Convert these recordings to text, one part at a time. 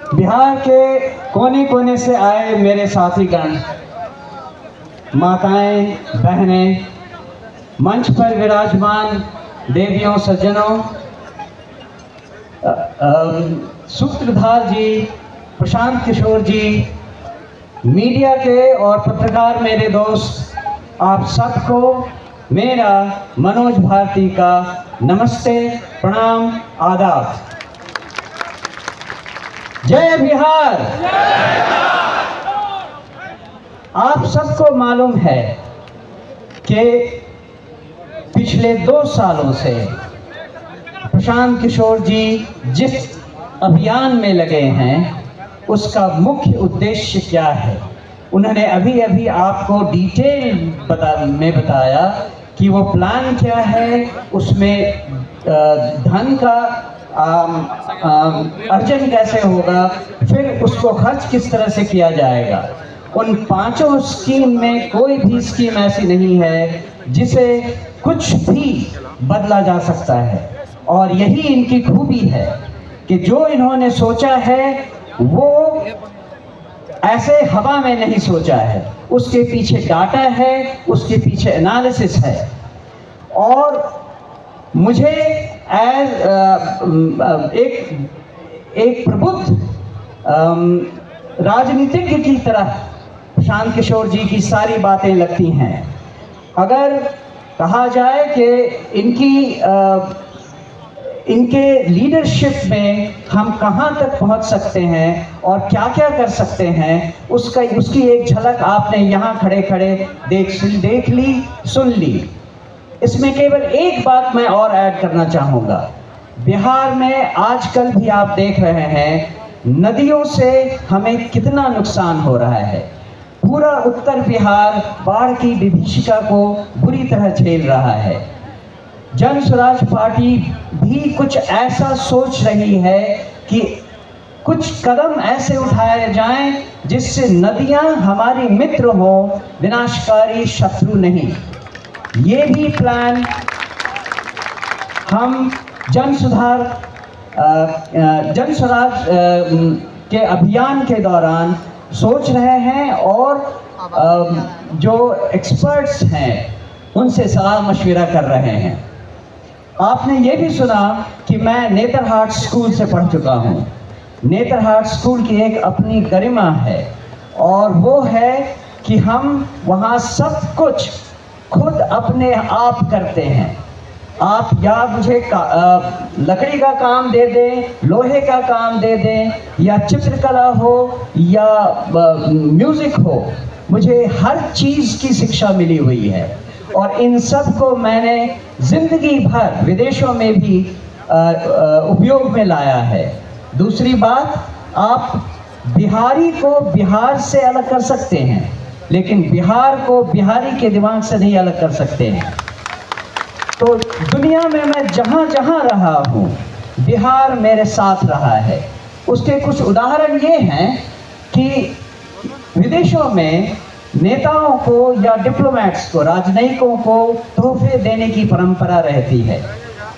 बिहार के कोने कोने से आए मेरे साथीगण, माताएं, बहनें, मंच पर विराजमान देवियों, सज्जनों, सूत्रधार जी, प्रशांत किशोर जी, मीडिया के और पत्रकार मेरे दोस्त, आप सबको मेरा मनोज भारती का नमस्ते, प्रणाम, आदाब। जय बिहार। आप सबको मालूम है कि पिछले 2 सालों से प्रशांत किशोर जी जिस अभियान में लगे हैं उसका मुख्य उद्देश्य क्या है। उन्होंने अभी अभी आपको डिटेल में बताया कि वो प्लान क्या है, उसमें धन का अर्जन कैसे होगा, फिर उसको खर्च किस तरह से किया जाएगा। उन 5 स्कीम में कोई भी स्कीम ऐसी नहीं है जिसे कुछ भी बदला जा सकता है, और यही इनकी खूबी है कि जो इन्होंने सोचा है वो ऐसे हवा में नहीं सोचा है, उसके पीछे डाटा है, उसके पीछे एनालिसिस है। और मुझे एक प्रबुद्ध राजनीतिज्ञ की तरह प्रशांत किशोर जी की सारी बातें लगती हैं। अगर कहा जाए कि इनके लीडरशिप में हम कहां तक पहुंच सकते हैं और क्या क्या कर सकते हैं, उसकी एक झलक आपने यहां खड़े खड़े देख ली, सुन ली। इसमें केवल एक बात मैं और ऐड करना चाहूँगा। बिहार में आजकल भी आप देख रहे हैं नदियों से हमें कितना नुकसान हो रहा है। पूरा उत्तर बिहार बाढ़ की विभीषिका को बुरी तरह झेल रहा है। जन स्वराज पार्टी भी कुछ ऐसा सोच रही है कि कुछ कदम ऐसे उठाए जाएं जिससे नदियां हमारी मित्र हो, विनाशकारी शत्रु नहीं। ये भी प्लान हम जन स्वराज के अभियान के दौरान सोच रहे हैं, और जो एक्सपर्ट्स हैं उनसे सलाह मशविरा कर रहे हैं। आपने ये भी सुना कि मैं नेतरहाट स्कूल से पढ़ चुका हूँ। नेतरहाट स्कूल की एक अपनी गरिमा है, और वो है कि हम वहाँ सब कुछ खुद अपने आप करते हैं। आप या मुझे लकड़ी का काम दे दें, लोहे का काम दे दें, या चित्रकला हो या म्यूजिक हो, मुझे हर चीज़ की शिक्षा मिली हुई है, और इन सब को मैंने जिंदगी भर विदेशों में भी उपयोग में लाया है। दूसरी बात, आप बिहारी को बिहार से अलग कर सकते हैं, लेकिन बिहार को बिहारी के दिमाग से नहीं अलग कर सकते हैं। तो दुनिया में मैं जहाँ जहाँ रहा हूँ, बिहार मेरे साथ रहा है। उसके कुछ उदाहरण ये हैं कि विदेशों में नेताओं को या डिप्लोमेट्स को, राजनयिकों को तोहफे देने की परंपरा रहती है,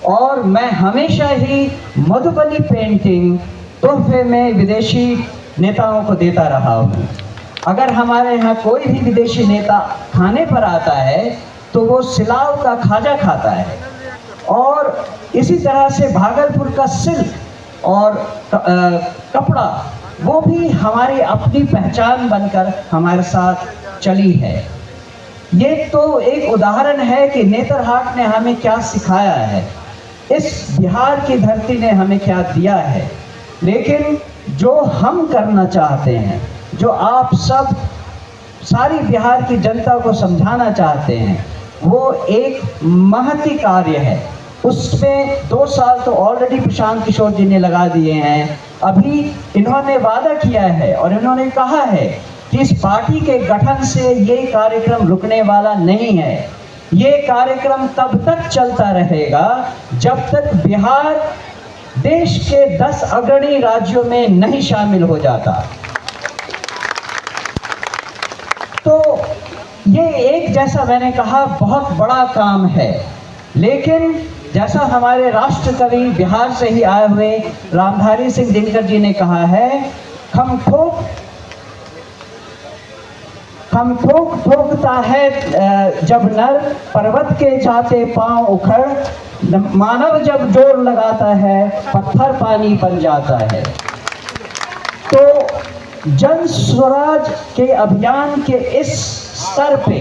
और मैं हमेशा ही मधुबनी पेंटिंग तोहफे में विदेशी नेताओं को देता रहा हूँ। अगर हमारे यहाँ कोई भी विदेशी नेता खाने पर आता है तो वो सिलाव का खाजा खाता है, और इसी तरह से भागलपुर का सिल्क और कपड़ा, वो भी हमारी अपनी पहचान बनकर हमारे साथ चली है। ये तो एक उदाहरण है कि नेतरहाट ने हमें क्या सिखाया है, इस बिहार की धरती ने हमें क्या दिया है। लेकिन जो हम करना चाहते हैं, जो आप सब सारी बिहार की जनता को समझाना चाहते हैं, वो एक महती कार्य है। उसमें 2 साल तो ऑलरेडी प्रशांत किशोर जी ने लगा दिए हैं। अभी इन्होंने वादा किया है और इन्होंने कहा है कि इस पार्टी के गठन से ये कार्यक्रम रुकने वाला नहीं है। ये कार्यक्रम तब तक चलता रहेगा जब तक बिहार देश के 10 अग्रणी राज्यों में नहीं शामिल हो जाता। तो ये एक, जैसा मैंने कहा, बहुत बड़ा काम है, लेकिन जैसा हमारे राष्ट्र कवि बिहार से ही आए हुए रामधारी सिंह दिनकर जी ने कहा है, खम ठोक ठोकता है जब नर, पर्वत के जाते पांव उखड़, मानव जब जोर लगाता है पत्थर पानी बन जाता है। तो जन स्वराज के अभियान के इस स्तर पे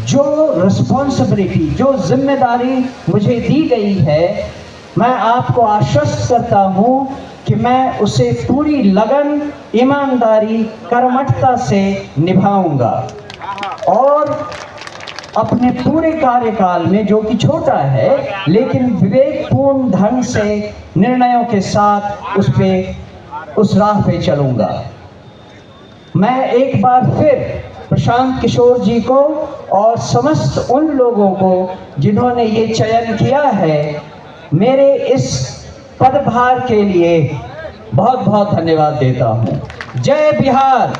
जो रिस्पॉन्सिबिलिटी, जो जिम्मेदारी मुझे दी गई है, मैं आपको आश्वस्त करता हूँ कि मैं उसे पूरी लगन, ईमानदारी, कर्मठता से निभाऊंगा और अपने पूरे कार्यकाल में, जो कि छोटा है लेकिन विवेकपूर्ण ढंग से निर्णयों के साथ उस राह पे चलूंगा। मैं एक बार फिर प्रशांत किशोर जी को और समस्त उन लोगों को जिन्होंने ये चयन किया है, मेरे इस पदभार के लिए बहुत बहुत धन्यवाद देता हूँ। जय बिहार।